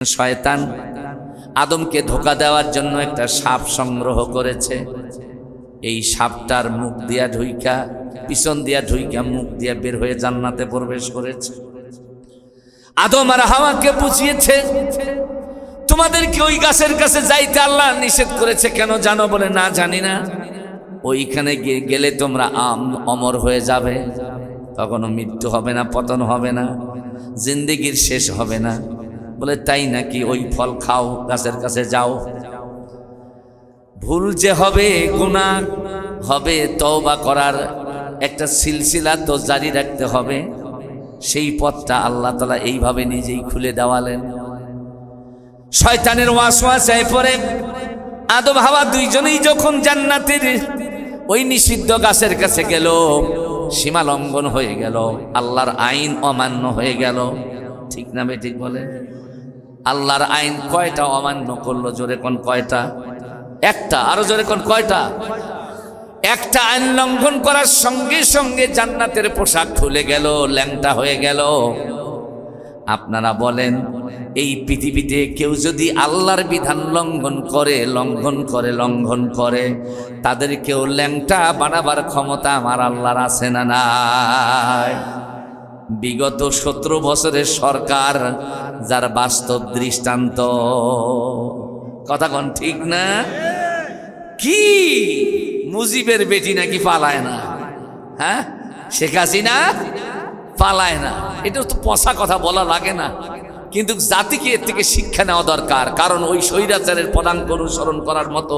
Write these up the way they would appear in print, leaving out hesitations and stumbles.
শয়তান আদমকে ধোঁকা দেওয়ার জন্য একটা সাপ সংগ্রহ করেছে। এই সাপটার মুখ দিয়া ঢুইকা, পিছন দিয়া ঢুইকা, মুখ দিয়া বের হয়ে জান্নাতে প্রবেশ করেছে। আদম আর হাওয়াকে বুঝিয়েছে, তোমাদেরকে ওই গাছের কাছে যাইতে আল্লাহ নিষেধ করেছে কেন জানো? বলে না, জানি না। ওইখানে গেলে তোমরা অমর হয়ে যাবে, কখনো মৃত্যু হবে না, পতন হবে না, জিন্দেগির শেষ হবে না। বলে তাই নাকি? ওই ফল খাও, গাছের কাছে যাও। ভুল যে হবে, গুনাহ হবে, তওবা করার একটা সিলসিলা তো জারি রাখতে হবে। সেই পথটা আল্লাহ তাআলা এইভাবে নিজেই খুলে দেওয়ালেন। শয়তানের ওয়াসওয়াসায় পড়ে আদম হাওয়া দুইজনেই যখন জান্নাতের ওই নিষিদ্ধ গাছের কাছে গেল, সীমা লঙ্ঘন হয়ে গেল, আল্লাহর আইন অমান্য হয়ে গেল। ঠিক না বেঠিক বলে? আল্লাহর আইন কয়টা অমান্য করলো? জোরে কোন কয়টা? একটা। আরো জোরে কোন কয়টা? একটা। আইন লঙ্ঘন করার সঙ্গে সঙ্গে জান্নাতের পোশাক খুলে গেল, ল্যাংটা হয়ে গেল। আপনারা বলেন, এই পৃথিবীতে কেউ যদি আল্লাহর বিধান লঙ্ঘন করে তাদের কেউ ল্যাংটা বানাবার ক্ষমতা আমার আল্লাহর আছে না নাই? বিগত 17 বছরের সরকার যার বাস্তব দৃষ্টান্ত। কথা কোন ঠিক না? কি মুজিবের বেটি নাকি পালায় না? হ্যাঁ, শেখ হাসিনা পালায় না। এটা তো পচা কথা বলা লাগে না, কিন্তু জাতিকে এর থেকে শিক্ষা নেওয়া দরকার। কারণ ওই স্বৈরাচারের পদাঙ্ক অনুসরণ করার মতো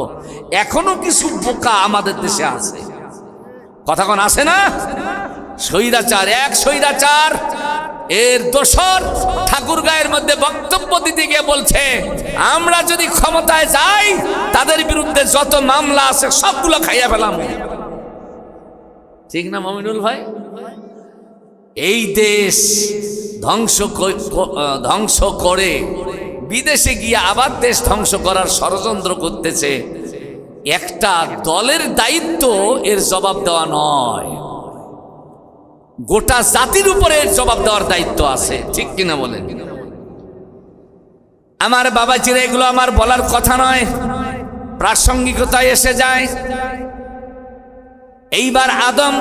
এখনো কিছু বোকা আমাদের দেশে আছে। কথা কোন আছে না? স্বৈরাচার, এক স্বৈরাচার, এর দোসর ঠাকুরগাঁয়ের মধ্যে বক্তব্য দিতে গিয়ে বলছে, আমরা যদি ক্ষমতায় যাই তাদের বিরুদ্ধে যত মামলা আছে সবগুলো খাইয়া ফেলাম। ঠিক না মমিনুল ভাই? এই দেশ ধ্বংস করে বিদেশে গিয়ে আবার দেশ ধ্বংস করার ষড়যন্ত্র করতেছে। একটা দলের দায়িত্ব এর জবাব দেওয়া নয়, গোটা জাতির উপরে এর জবাব দেওয়ার দায়িত্ব আছে। ঠিক কিনা বলেন? আমার বাবাজিরা, এগুলো আমার বলার কথা নয়, প্রাসঙ্গিকতায় এসে যায়। এইবার আদম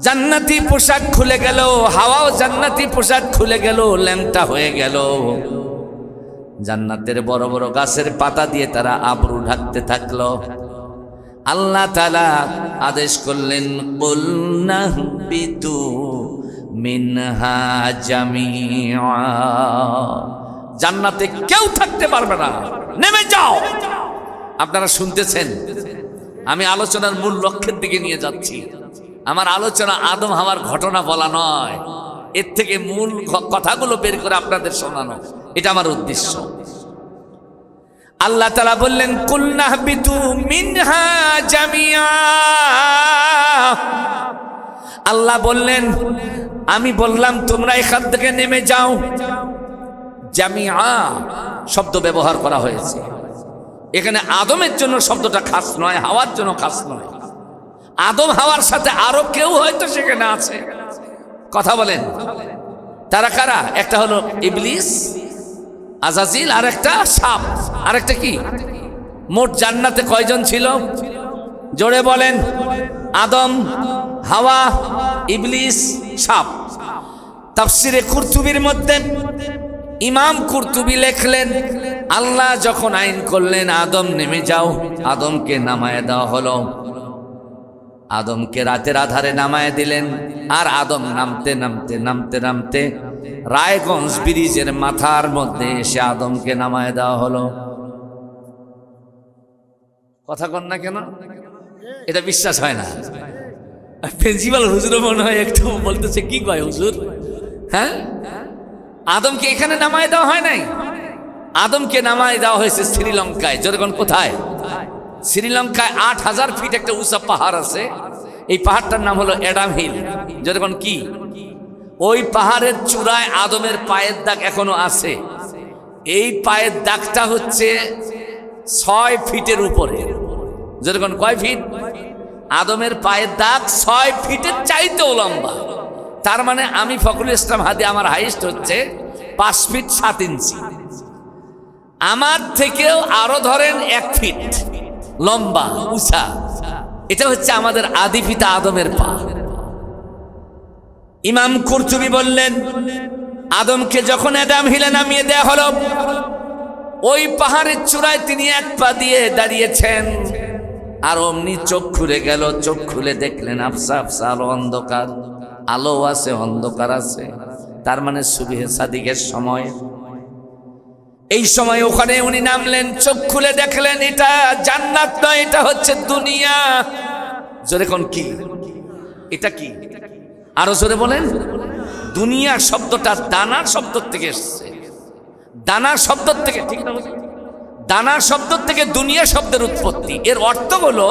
জান্নাতি পোশাক খুলে গেল, হাওয়াও জান্নাতি পোশাক খুলে গেল, ল্যাংটা হয়ে গেল। জান্নাতের বড় বড় গাছের পাতা দিয়ে তারা আবরু ঢাকতে থাকলো। আল্লাহ তাআলা আদেশ করলেন, কুলনা বিতু মিনহা জামিআ, জান্নাতে কেউ থাকতে পারবে না, নেমে যাও। আপনারা শুনতেছেন, আমি আলোচনার মূল লক্ষ্যের দিকে নিয়ে যাচ্ছি। আমার আলোচনা আদম হাওয়ার ঘটনা বলা নয়, এর থেকে মূল কথাগুলো বের করে আপনাদের শোনানো, এটা আমার উদ্দেশ্য। আল্লাহ তাআলা বললেন, কুলনা বিতু মিনহা জামিআ। আল্লাহ বললেন, আমি বললাম তোমরা এখান থেকে নেমে যাও। জামিআ শব্দ ব্যবহার করা হয়েছে এখানে। আদমের জন্য শব্দটা খাস নয়, হাওয়ার জন্য খাস নয়। আদম হাওয়ার সাথে আরো কেউ হয়তো সেখানে আছে। কথা বলেন, তারা কারা? একটা হলো ইবলিস, আজাজিল, আর একটা সাপ, আর একটা কি? মোট জান্নাতে কয়জন ছিল? জোরে বলেন। আদম, হাওয়া, ইবলিস, সাপ। তাফসিরে কুরতুবির মধ্যে ইমাম কুরতুবি লেখলেন, আল্লাহ যখন আইন করলেন আদম নেমে যাও, আদমকে নামায় দেওয়া হলো। আদমকে রাতের আধারে নামায় দিলেন, আর আদম নামতে নামতে নামতে নামতে রায়গঞ্জ ব্রিজের মাথার মধ্যে এসে আদমকে নামায় দেওয়া হলো। কথা কন না কেন? এটা বিশ্বাস হয় না। প্রিন্সিপাল হুজুর মনে হয় একটু বলতেছে, কি কয় হুজুর? হ্যাঁ, আদমকে এখানে নামায় দেওয়া হয় নাই, আদমকে নামায় দেওয়া হয়েছে শ্রীলঙ্কায়। যেরকম কোথায়? শ্রীলঙ্কায় 8000 ফিট একটা উঁচা পাহাড় আছে। এই পাহাড়টার নাম হলো অ্যাডাম হিল। যেরকম কি, ওই পাহাড়ের চূড়ায় আদমের পায়ের দাগ এখনো আছে। এই পায়ের দাগটা হচ্ছে 6 ফিটের উপরে। যেরকম কয় ফিট? আদমের পায়ের দাগ 6 ফিটের চাইতেও লম্বা। তার মানে আমি ফখরুল ইসলাম হাদি, আমার হাইস্ট হচ্ছে 5 ফিট 7 ইঞ্চি, আমার থেকেও আরো ধরেন 1 ফিট লম্বা উঁচা। এটা হচ্ছে আমাদের আদি পিতা আদমের পা। ইমাম কুরতুবী বললেন, আদমকে যখন অ্যাডাম হিলে নামিয়ে দেয়া হলো, ওই পাহাড়ের চূড়ায় তিনি 1 পা দিয়ে দাঁড়িয়েছেন, আর অমনি চোখ খুলে গেল। চোখ খুলে দেখলেন আফসা আফসা আলো, অন্ধকার, আলো আছে অন্ধকার আছে। তার মানে সুবহে সাদিকের সময়। এই সময় ওখানে উনি নামলেন, চোখ খুলে দেখলেন এটা জান্নাত নয়, এটা হচ্ছে দুনিয়া। জোরে কোন কি? এটা কি? আরো জোরে বলেন। দুনিয়া শব্দটা দানার শব্দ থেকে এসেছে। দানার শব্দ থেকে, ঠিক না? দানার শব্দ থেকে দুনিয়া শব্দের উৎপত্তি। এর অর্থ হলো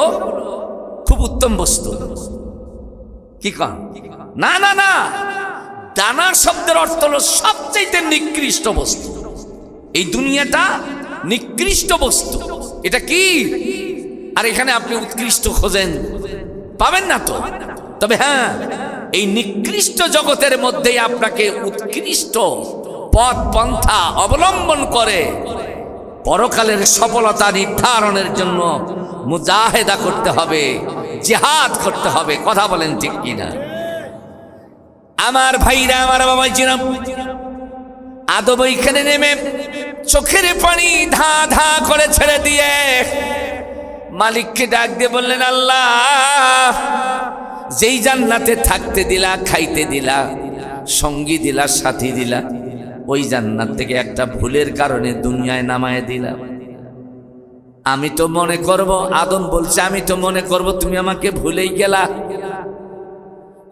খুব উত্তম বস্তু। কি কন? না না না, দানার শব্দের অর্থ হলো সবচেয়ে নিকৃষ্ট বস্তু। এই দুনিয়াটা নিকৃষ্ট বস্তু। এটা কি? আর এখানে আপনি উৎকৃষ্ট খোঁজেন, পাবেন না তো। তবে হ্যাঁ, এই নিকৃষ্ট জগতের মধ্যেই আপনাকে উৎকৃষ্ট পথ পন্থা অবলম্বন করে পরকালের সফলতা নির্ধারণের জন্য মুজাহেদা করতে হবে, জিহাদ করতে হবে। কথা বলেন ঠিক কিনা? আমার ভাইরা, আমার বাবাজিরা, আদম ওইখানে নেমে চোখের পানি ধা ধা করে ছেড়ে দিয়ে মালিককে ডাক দিয়ে বললেন, আল্লাহ, যেই জান্নাতে থাকতে দিলা, খাইতে দিলা, সঙ্গী দিলা, সাথী দিলা, ওই জান্নাত থেকে একটা ভুলের কারণে দুনিয়ায় নামায় দিলাম। আমি তো মনে করব, আদম বলছে, আমি তো মনে করব তুমি আমাকে ভুলেই গেলা।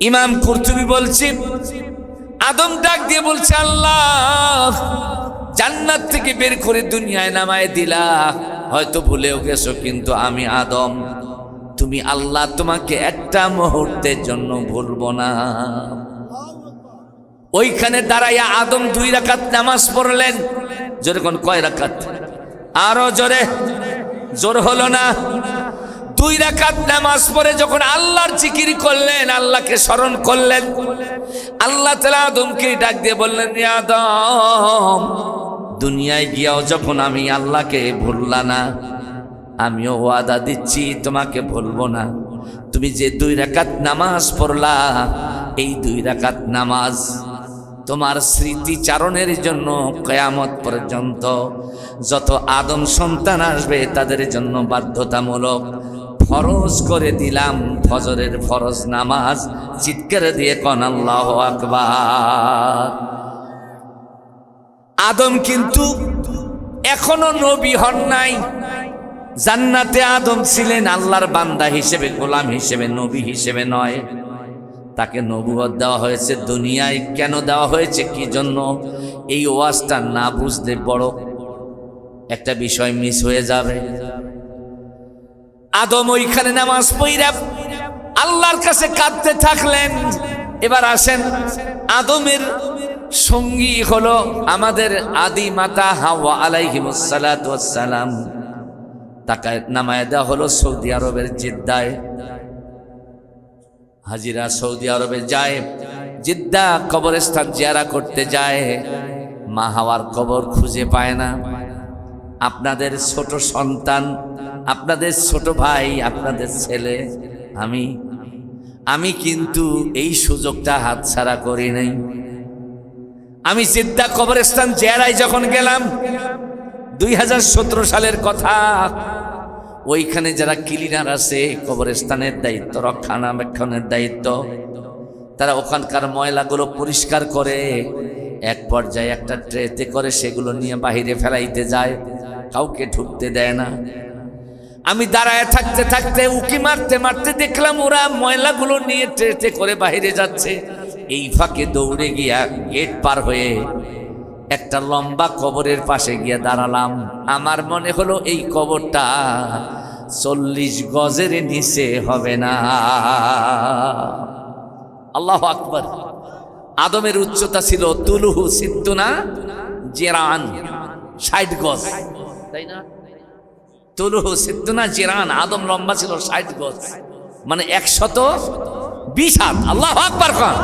ইমাম কুরতুবী বলছি, আদম ডাক দিয়ে বলছে, আল্লাহ, জান্নাত থেকে বের করে দুনিয়ায় নামায় দিলা, হয়তো ভুলেও গেছো, কিন্তু আমি আদম, তুমি আল্লাহ, তোমাকে একটা মুহূর্তের জন্য ভুলবো না। ওইখানে দাঁড়াইয়া আদম 2 রাকাত নামাজ পড়লেন। জোরে কোন? কয় রাকাত? আরো জোরে। জোর হলো না। 2 রাকাত নামাজ পড়ে যখন আল্লাহর জিকির করলেন, আল্লাহকে স্মরণ করলেন, আল্লাহ তাআলা আদমকে ডাক দিয়ে বললেন, আদম, দুনিয়ায় গিয়াও যখন আমি আল্লাহকে ভুললা না, আমিও ওয়াদা দিচ্ছি তোমাকে ভুলবো না। তুমি যে 2 রাকাত নামাজ পড়লা, এই 2 রাকাত নামাজ তোমার স্মৃতিচারণের জন্য কিয়ামত পর্যন্ত যত আদম সন্তান আসবে তাদের জন্য বাধ্যতামূলক ফরজ করে দিলাম, ফজরের ফরজ নামাজ। চিৎকার দিয়ে কোন আল্লাহু আকবার। আদম কিন্তু এখনো নবী হন নাই। জান্নাতে আদম ছিলেন আল্লাহর বান্দা হিসেবে, গোলাম হিসেবে, নবী হিসেবে নয়। তাকে নবুয়ত দেওয়া হয়েছে। দুনিয়ায় কেন দেওয়া হয়েছে, কি জন্য, এই ওয়াজটা না বুঝলে বড় একটা বিষয় মিস হয়ে যাবে। আদম ওইখানে নামাজ পড়া আল্লাহর কাছে কাঁদতে থাকলেন। এবার আসেন, আদমের সঙ্গী হলো আমাদের আদি মাতা হাওয়া আলাইহিস সালাতু ওয়াস সালাম। তাকে নামায় দেওয়া হলো সৌদি আরবের জিদ্দায়। হাজিরা সৌদি আরবে যায়, জিদ্দা কবরস্থান জিয়ারা করতে যায়, মা হাওয়ার কবর খুঁজে পায় না। আপনাদের ছোট সন্তান, আপনাদের ছোট ভাই, আপনাদের ছেলে, আমি কিন্তু এই সুযোগটা হাতছাড়া করি নাই। আমি জিদ্দা কবরস্থান জিয়ারায় যখন গেলাম, 2017 সালের কথা, ওইখানে যারা ক্লিনার আছে, কবরস্থানের দায়িত্ব, রক্ষণাবেক্ষণের দায়িত্ব, তারা ওখানকার ময়লাগুলো পরিষ্কার করে এক পর্যায়ে একটা ট্রেতে করে সেগুলো নিয়ে বাহিরে ফেলাইতে যায়, কাউকে ঢুকতে দেয় না। আমি দাঁড়ায় থাকতে থাকতে উকি মারতে মারতে দেখলাম ওরা ময়লাগুলো নিয়ে ট্রেতে করে বাহিরে যাচ্ছে। এই ফাঁকে দৌড়ে গিয়া গেট পার হয়ে একটা লম্বা কবরের পাশে গিয়ে দাঁড়ালাম। আমার মনে হলো এই কবরটা 40 গজের নিচে হবে না। আল্লাহু আকবার। আদমের উচ্চতা ছিল তুলুহু সিদ্দুনা জিরান, 60 গজ, তাই না? তুলুহু সিদ্দুনা জিরান, আদম লম্বা ছিল 60 গজ, মানে 120 হাত। আল্লাহু আকবার খান।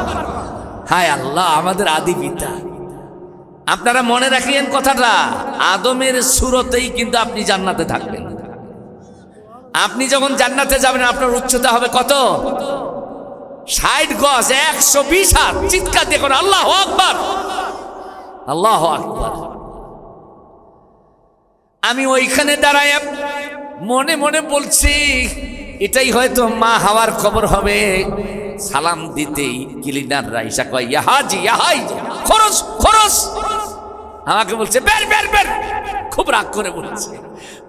হায় আল্লাহ, আমাদের আদি পিতা আপনারা মনে রাখিয়েন কথাটা, আদমের সুরতেই কিন্তু আপনি জান্নাতে থাকবেন। আপনি যখন জান্নাতে যাবেন আপনার উচ্চতা হবে কত? 60 গজ, 120 হাত। চিৎকার দিয়ে কোন আল্লাহু আকবার, আল্লাহু আকবার। আমি ওইখানে দাঁড়ায় মনে মনে বলছি, এটাই হয়তো মা হাওয়ার খবর হবে। সালাম দিতেই ক্লিনাররা ইসা কয়, ইয়া হাজি, ইয়া হাই, খরচ খরচ। আমাকে বলছে বের বের বের, খুব রাগ করে বলছে।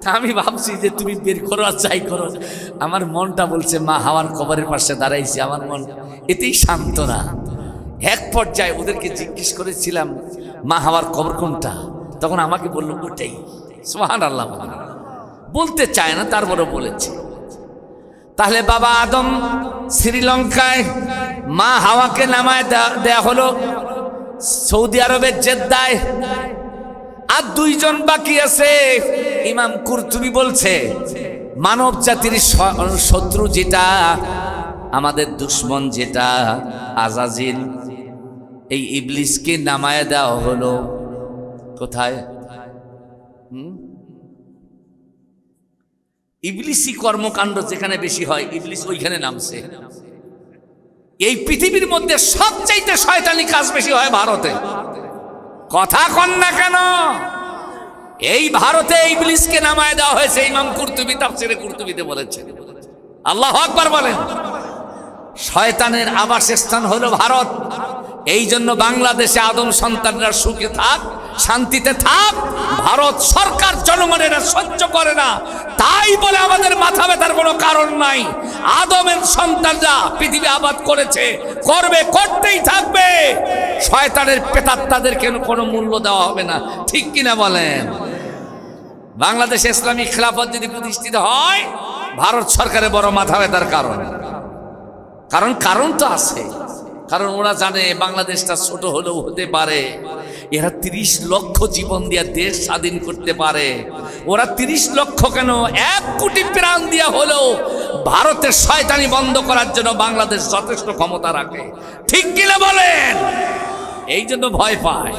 তা আমি ভাবছি যে তুমি বের করো আর যাই করো, আমার মনটা বলছে মা হাওয়ার কবরের পাশে দাঁড়াইছি, আমার মন এতেই শান্ত না। এক পর্যায়ে ওদেরকে জিজ্ঞেস করেছিলাম মা হাওয়ার কবর কোনটা, তখন আমাকে বললো ওটাই। সুবহানাল্লাহ, বলতে চায় না তারপরে বলেছে। তাহলে বাবা আদম শ্রীলঙ্কায়, মা হাওয়াকে নামায় দেয়া হলো সৌদি আরবের জেদ্দায়, আর 2 জন বাকি আছে। ইমাম কুরতুবী বলছে মানব জাতির শত্রু যেটা, আমাদের দুশ্মন যেটা আজাজিল, এই ইবলিসকে নামায় দেওয়া হলো কোথায়? ইবলিসি কর্মকাণ্ড যেখানে বেশি হয়, ইবলিস ওইখানে নামছে। এই পৃথিবীর মধ্যে সবচাইতে শয়তানি কাজ বেশি হয় ভারতে। কথা কন না কেন? এই ভারতে ইবলিসকে নামায় দেওয়া হয়েছে। ইমাম কুরতুবী তাফসীরে কুরতুবীতে বলেছেন। আল্লাহু আকবার বলেন। শয়তানের আবাসস্থান হলো ভারত। এই জন্য বাংলাদেশে আদম সন্তানরা সুখে থাক, শান্তিতে থাক। ভারত সরকার জনগণের সহ্য করে না, তাই বলে আমাদের মাথা ব্যথার কোনো কারণ নাই। আদমের সন্তানরা পৃথিবী আবাদ করেছে, করবে, করতেই থাকবে। শয়তানের প্রেতাত্মাদের কেন কোনো মূল্য দেওয়া হবে না, ঠিক কিনা বলেন? বাংলাদেশে ইসলামিক খেলাফত যদি প্রতিষ্ঠিত হয়, ভারত সরকারের বড় মাথা ব্যথার কারণ তো আছে। কারণ ওরা জানে বাংলাদেশটা ছোট হলেও হতে পারে, এরা 30 লক্ষ জীবন দিয়ে দেশ স্বাধীন করতে পারে। ওরা 30 লক্ষ কেন 1 কোটি প্রাণ দিয়া হলেও ভারতের শয়তানি বন্ধ করার জন্য বাংলাদেশ যথেষ্ট ক্ষমতা রাখে, ঠিক কিনা বলেন? এই জন্য ভয় পায়।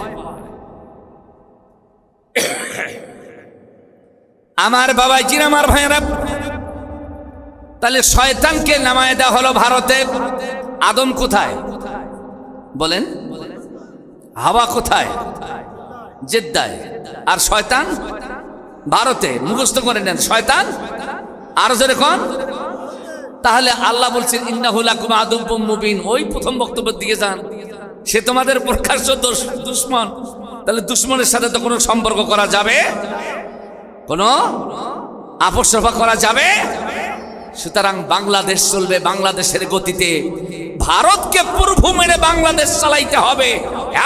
আমার বাবাজির, আমার ভাইয়েরা, তাহলে শয়তানকে নামায় দেওয়া হলো ভারতে। আদম কোথায় বলেন? হাওয়া কোথায়? জেদ্দায়। আর শয়তান ভারতে। মুখস্থ করে নেন, শয়তান আরো জোরে কোন? তাহলে আল্লাহ বলছেন ইন্নাহু লাকুম আদুব্বুম মুবিন। ওই প্রথম বক্তব্যের দিকে যান, সে তোমাদের প্রকাশ্য দুশমন। তাহলে দুশমনের সাথে তো কোনো সম্পর্ক করা যাবে, কোনো আপোষ সভা করা যাবে? সুতরাং বাংলাদেশ চলবে বাংলাদেশের গতিতে। ভারতকে পূর্ব মেরে বাংলাদেশ চালাইতে হবে,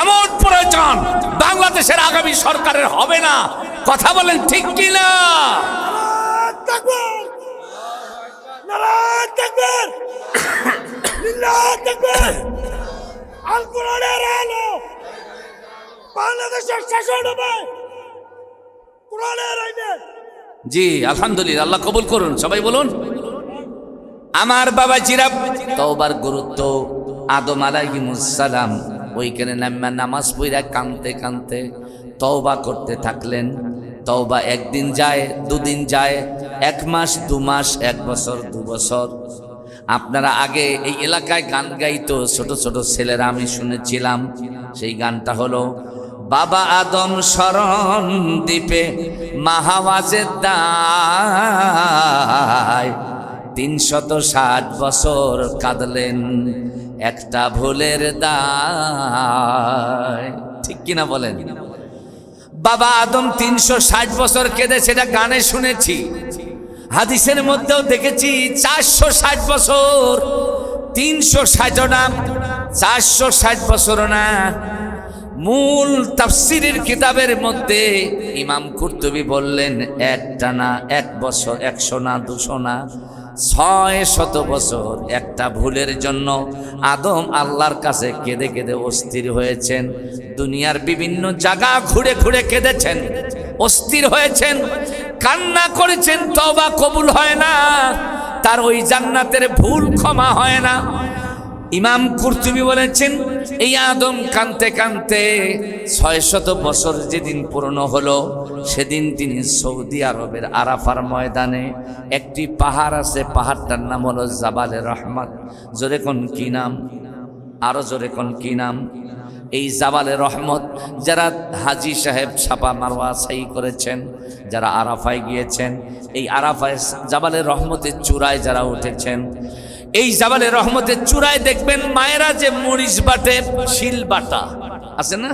এমন প্রয়োজন বাংলাদেশের আগামী সরকারের হবে না। কথা বলেন ঠিক কিনা? জি আলহামদুলিল্লাহ, আল্লাহ কবুল করুন। সবাই বলুন আমার বাবা জিরা। তওবার গুরুত্ব, আদম আলাইহিস সালাম ওইখানে নামাজ পড়া কাঁদতে কাঁদতে তওবা করতে থাকলেন। তওবা একদিন যায়, দুদিন যায়, 1 মাস, 2 মাস, 1 বছর, 2 বছর। আপনারা আগে এই এলাকায় গান গাইতো ছোট ছোট ছেলেরা, আমি শুনেছিলাম। সেই গানটা হলো বাবা আদম শরণ দ্বীপে মাহাওয়াজের দায় 360 বছর কাঁদলেন একটা ভুলের দায়। ঠিক কিনা বলেন? বাবা আদম 360 বছর কেঁদেছে, এটা গানে শুনেছি। হাদিসের মধ্যেও দেখেছি 460 বছর। 360 না, 460 বছর না। মূল তাফসীরের কিতাবের মধ্যে ইমাম কুরতুবী বললেন একটা না, 1 বছর, 100 না, 200 না, 600 বছর একটা ভুলের জন্য আদম আল্লাহর কাছে কেঁদে কেঁদে অস্থির হয়েছেন। দুনিয়ার বিভিন্ন জায়গা ঘুরে ঘুরে কেঁদেছেন, অস্থির হয়েছেন, কান্না করেছেন। তওবা কবুল হয় না, তার ওই জান্নাতের ভুল ক্ষমা হয় না। ইমাম কুরতুবী বলেছেন এই আদম কানতে কানতে 600 বছর যেদিন পূর্ণ হলো সেদিন তিনি সৌদি আরবের আরাফার ময়দানে একটি পাহাড় আছে, পাহাড়টার নাম হলো জাবালে রহমত। জোরে কোন কি নাম? আরো জোরে কোন কি নাম? এই জাবালে রহমত। যারা হাজি সাহেব ছাপা মারওয়া সাই করেছেন, যারা আরাফায় গিয়েছেন, এই আরাফায় জাবালে রহমতের চূড়ায় যারা উঠেছেন, এই জাবালে রহমতের চূড়ায় দেখবেন মায়েরা যে মরিচ বাটে, শিল বাটা আছে না,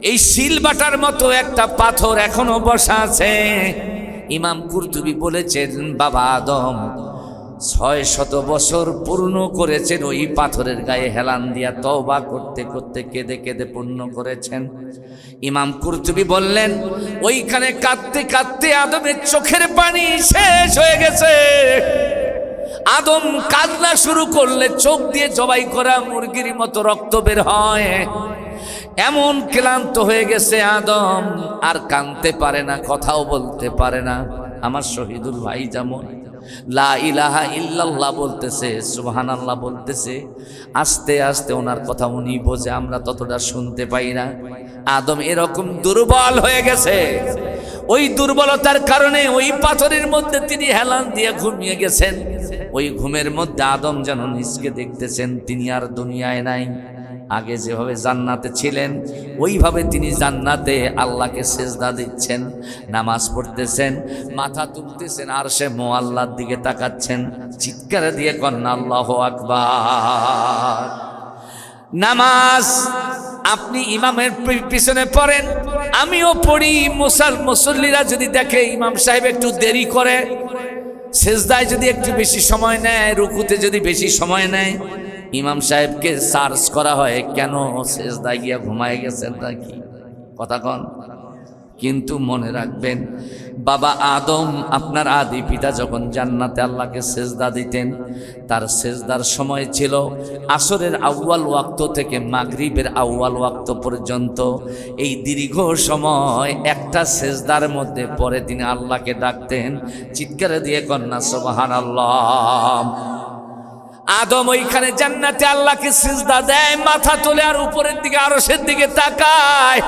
এই শিল বাটার মতো একটা পাথর এখনো বসা আছে। ইমাম কুরতুবী বলেছেন বাবা আদম 600 বছর পূর্ণ করেছেন ওই পাথরের গায়ে হেলান দিয়া, তওবা করতে করতে কেঁদে কেঁদে পূর্ণ করেছেন। ইমাম কুরতুবী বললেন ওইখানে কাঁদতে কাঁদতে আদমের চোখের পানি শেষ হয়ে গেছে। আদম কান্না শুরু করলে চোখ দিয়ে জবাই করা মুরগির মতো রক্ত বের হয়। এমন ক্লান্ত হয়ে গেছে আদম, আর কাঁদতে পারে না, কথাও বলতে পারে না। আমার শহীদুল ভাই যেমন লা ইলাহা ইল্লাল্লাহ বলতেছে, সুবহানাল্লাহ বলতেছে, আস্তে আস্তে ওনার কথা উনি বোঝে, আমরা ততটা শুনতে পাই না। আদম এরকম দুর্বল হয়ে গেছে, ওই দুর্বলতার কারণে ওই পাথরের মধ্যে তিনি হেলান দিয়ে ঘুমিয়ে গেছেন। ওই ঘুমের মধ্যে আদম যেন নিজকে দেখতেছেন তিনি আর দুনিয়ায় নাই। আগে যেভাবে জান্নাতে ছিলেন ওইভাবে তিনি জান্নাতে আল্লাহকে সেজদা দিচ্ছেন, নামাজ পড়তেছেন, মাথা তুলতেছেন, আর সে মোয়াল্লার দিকে তাকাচ্ছেন, চিৎকার দিয়ে কন্যা আল্লাহু আকবার। নামাজ আপনি ইমামের পিছনে পড়েন, আমিও পড়ি। মুসল্লিরা যদি দেখে ইমাম সাহেব একটু দেরি করে, সেজদায় যদি একটু বেশি সময় নেয়, রুকুতে যদি বেশি সময় নেয়, ইমাম সাহেবকে সার্চ করা হয় কেন সেজদায় গিয়া ঘুমায় গেছেন নাকি, কথা কন। কিন্তু মনে রাখবেন বাবা আদম আপনার আদি পিতা যখন জান্নাতে আল্লাহকে সেজদা দিতেন, তার সেজদার সময় ছিল আসরের আউয়াল ওয়াক্ত থেকে মাগরিবের আউয়াল ওয়াক্ত পর্যন্ত। এই দীর্ঘ সময় একটা সেজদার মধ্যে পরে তিনি আল্লাহকে ডাকতেন, চিৎকার দিয়ে কন্যা সুবহানাল্লাহ। আদম ওইখানে জান্নাতে আল্লাহকে সিজদা দেয়, মাথা তোলে আর উপরের দিকে আরশের দিকে তাকায়,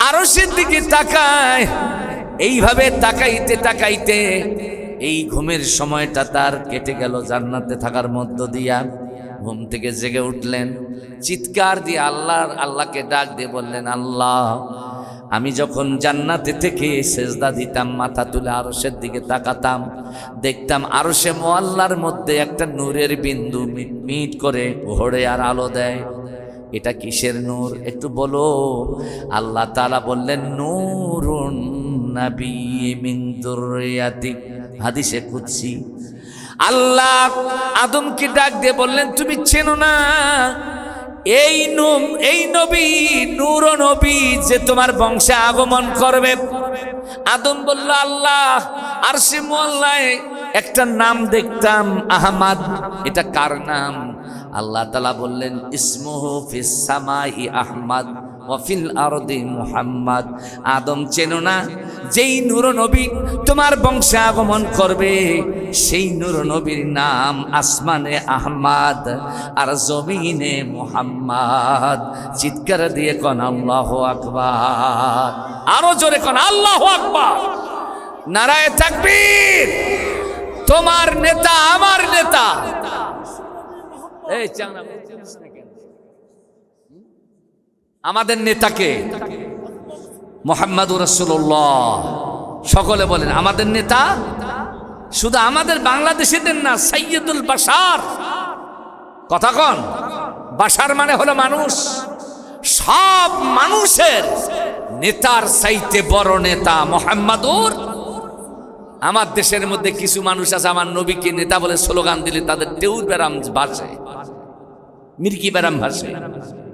আরশের দিকে তাকায়। এইভাবে তাকাইতে তাকাইতে এই ঘুমের সময়টা তার কেটে গেল জান্নাতে থাকার মধ্য দিয়া। ঘুম থেকে জেগে উঠলেন, চিৎকার দিয়ে আল্লাহকে ডাক দিয়ে বললেন, আল্লাহ আমি যখন জান্নাতে থেকে সেজদা দিতাম, মাথা তুলে আরশের দিকে তাকাতাম, দেখতাম আরশে মোয়াল্লার মধ্যে একটা নূরের বিন্দু মিটমিট করে ঘোরে আর আলো দেয়। এটা কিসের নূর একটু বলো? আল্লাহ তাআলা বললেন নূরুন নাবী মিন যুররিয়াতি, হাদিসে কুদসি। আল্লাহ আদমকে ডাক দিয়ে বললেন তুমি চেনো না এই নবী নূর নবী যে তোমার বংশে আগমন করবে? আদম বলল আল্লাহ আরশে মোয়াল্লায় একটা নাম দেখতাম আহমদ, এটা কার নাম? আল্লাহ তাআলা বললেন ইসমুহু ফিস সামাই আহমদ ওয়া ফিল আরদি মুহাম্মদ। আদম চেনো না যেই নূর নবী তোমার বংশে আগমন করবে সেই নূর নবীর নাম আসমানে আহমদ আর জমিনে মুহাম্মদ। চিৎকার দিয়ে কোন আল্লাহু আকবার, আরো জোরে কোন আল্লাহু আকবার, নারায়ে তাকবীর। তোমার নেতা আমার নেতা। এই চাংড়া আমাদের নেতাকে মুহাম্মাদুর রাসূলুল্লাহ। সকলে বলেন আমাদের নেতা শুধু আমাদের বাংলাদেশিদের না, সাইয়্যিদুল বাশার। কথা কন, বাশার মানে হলো মানুষ, সব মানুষের নেতার চাইতে বড় নেতা মুহাম্মাদুর। আমার দেশের মধ্যে কিছু মানুষ আছে আমার নবীকে নেতা বলে স্লোগান দিলে তাদের টেউর ব্যারাম ভাসে, মির্কি ব্যারাম ভাসে,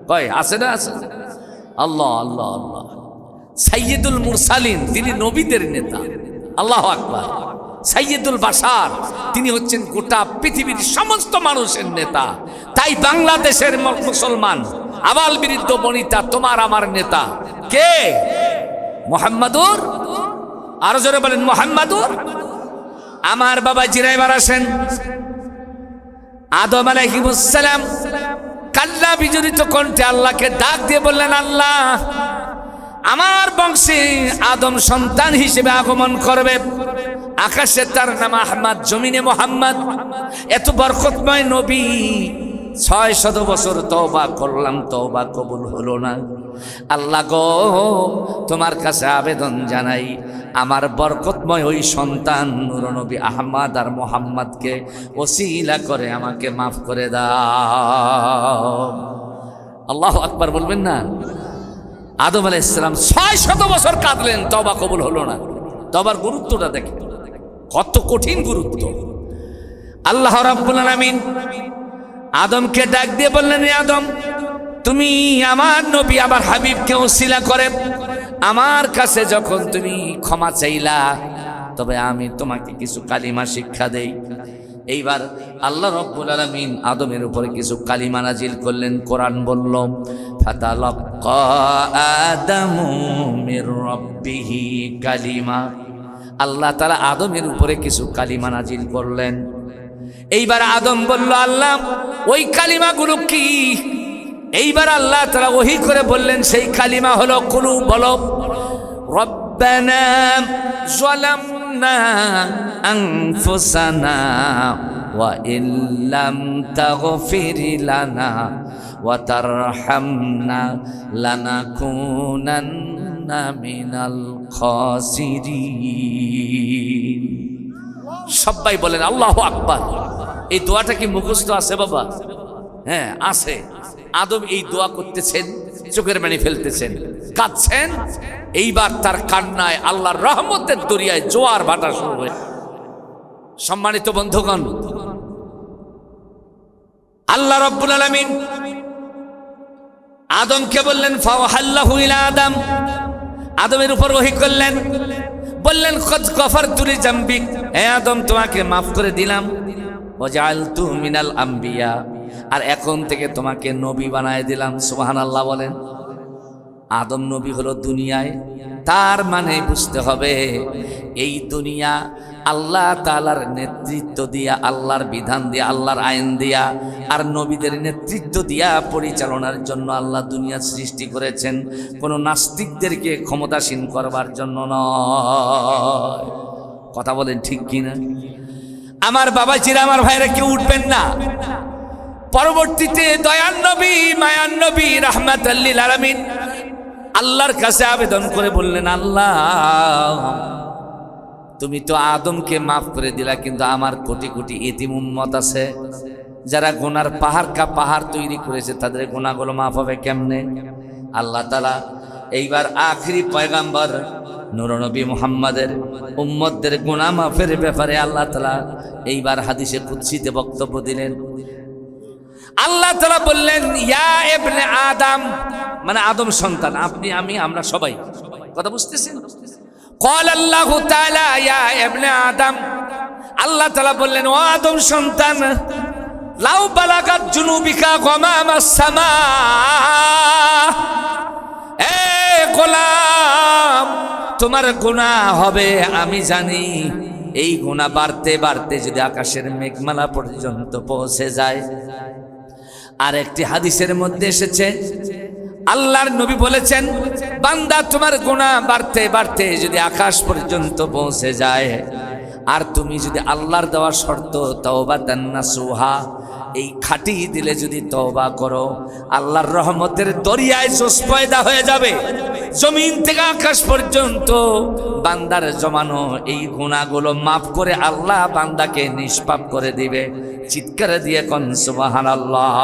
কয় আছে না আছে। আল্লাহ আল্লাহ আল্লাহ। সাইয়্যিদুল মুরসালিন তিনি নবীদের নেতা, আল্লাহু আকবার। সাইয়্যিদুল বাশার তিনি হচ্ছেন গোটা পৃথিবীর সমস্ত মানুষের নেতা। তাই বাংলাদেশের মুসলমান আবাল বৃদ্ধ বনিতা তোমার আমার নেতা কে? মুহাম্মাদুর। আরো জোরে বলেন মুহাম্মাদুর। আমার বাবা জিরাইবার আসেন, আদম আলাইহিস সালাম কান্না বিজড়িত কণ্ঠে আল্লাহকে ডাক দিয়ে বললেন, আল্লাহ, আমার বংশে আদম সন্তান হিসেবে আগমন করবে, আকাশে তার নাম আহমদ, জমিনে মোহাম্মদ, এত বরকতময় নবী। 600 বছর তওবা করলাম, তওবা কবুল হলো না। আল্লাহ গো, তোমার কাছে আবেদন জানাই, আমার বরকতময় ওই সন্তান নূর নবী আহমদ আর মোহাম্মদকে ওসিলা করে আমাকে মাফ করে দাও। আল্লাহু আকবার বলবেন না? আদম আলাইহিস সালাম 600 বছর কাঁদলেন, তওবা কবুল হলো না। তওবার গুরুত্বটা দেখেন, কত কঠিন গুরুত্ব। আল্লাহ রাব্বুল আলামিন আদমকে ডাক দিয়ে বললেন, আদম, তুমি আমার নবী আমার হাবিবকে ওসিলা করে আমার কাছে যখন তুমি ক্ষমা চাইলা, তবে আমি তোমাকে কিছু কালিমা শিক্ষা দেই। এইবার আল্লাহ রাব্বুল আলামিন আদমের উপরে কিছু কালিমা নাজিল করলেন। কোরআন বলল, ফাতালাক্কা আদামু মির রাব্বিহি কালিমা। আল্লাহ তাআলা আদমের উপরে কিছু কালিমা নাজিল করলেন। এইবার আদম বলল, আল্লাহ, ওই কালিমাগুলো কি? এইবার আল্লাহ তাআলা ওহী করে বললেন, সেই কালিমা হলো কুলু, বলো, রব্বানা যালামনা আনফুসানা ওয়া ইল্লাম তাগফির লানা ওয়া তারহামনা লানাকুনান্না মিনাল খাসিরিন। সবাই বলেন আল্লাহু আকবার। এই দোয়াটা কি মুখস্থ আছে বাবা? হ্যাঁ, আছে। আদম এই দোয়া করতেছেন, চোখের পানি ফেলতেছেন, কাঁদছেন। এইবার তার কান্নায় আল্লাহর রহমতের দরিয়ায় জোয়ার ভাটা শুরু হয়ে। সম্মানিত বন্ধুগণ, আল্লাহ রাব্বুল আলামিন আদমকে বললেন, ফাওহাল্লাহু ইলা আদম, আদমের উপর ওহী করলেন, বললেন, কদ গফারতু লিজামবিক, হে আদম, তোমাকে মাফ করে দিলাম। ওয়াজআলতু মিনাল আম্বিয়া, আর এখন থেকে তোমাকে নবী বানায় দিলাম। সুবহানাল্লাহ বলেন। আদম নবী হলো দুনিয়ায়, তার মানে বুঝতে হবে এই দুনিয়া আল্লাহ তাআলার নেতৃত্ব দিয়া, আল্লাহর বিধান দিয়া, আল্লাহর আইন দিয়া, আর নবীদের নেতৃত্ব দিয়া পরিচালনার জন্য আল্লাহ দুনিয়া সৃষ্টি করেছেন। কোনো নাস্তিকদেরকে ক্ষমতাসীন করবার জন্য নয়। কথা বলেন ঠিক কিনা? আমার বাবাজিরা, আমার ভাইরা, কেউ উঠবেন না। পরবর্তীতে দয়ার নবী, মায়ার নবী, রাহমাতাল লিল আলামিন আল্লাহর কাছে আবেদন করে বললেন, আল্লাহ, তুমি তো আদমকে মাফ করে দিলা, কিন্তু আমার কোটি কোটি এতিম উম্মত আছে, যারা গুনার পাহাড় তৈরি করেছে, তাদের গুনাহগুলো মাফ হবে কেমনে? আল্লাহ তাআলা এইবার আখিরি পয়গাম্বর নূর নবী মুহাম্মাদের উম্মতদের গুনাহ মাফের ব্যাপারে আল্লাহ তাআলা এইবার হাদিসে কুদসিতে বক্তব্য দিলেন। আল্লাহ তাআলা বললেন, ইয়া ইবনে আদম, মানে আদম সন্তান, আপনি, আমি, আমরা সবাই। কথা বুঝতেছেন? ক্বাল আল্লাহু তাআলা ইয়া ইবনে আদম, আল্লাহ তাআলা বললেন, ও আদম সন্তান, লাউ বালাগাত জুনুবিকা গামামাস সামা, এ গোলাম, তোমার গুনাহ হবে আমি জানি। এই গুনাহ বাড়তে বাড়তে যদি আকাশের মেঘমালা পর্যন্ত পৌঁছে যায়। আর একটি হাদিসের মধ্যে এসেছে, আল্লাহর নবী বলেছেন, বান্দা, তোমার গুনাহ বাড়তে বাড়তে যদি আকাশ পর্যন্ত পৌঁছে যায়, আর তুমি যদি আল্লাহর দেওয়া শর্ত তাওবাতান নাসুহা, এই খাটি দিলে যদি তওবা করো, আল্লাহর রহমতের দরিয়ায় জোশ পয়দা হয়ে যাবে। জমিন থেকে আকাশ পর্যন্ত বান্দার জমানো এই গুনাহগুলো মাফ করে আল্লাহ বান্দাকে নিষ্পাপ করে দিবে। চিৎকার দিয়ে কোন সুবহানাল্লাহ।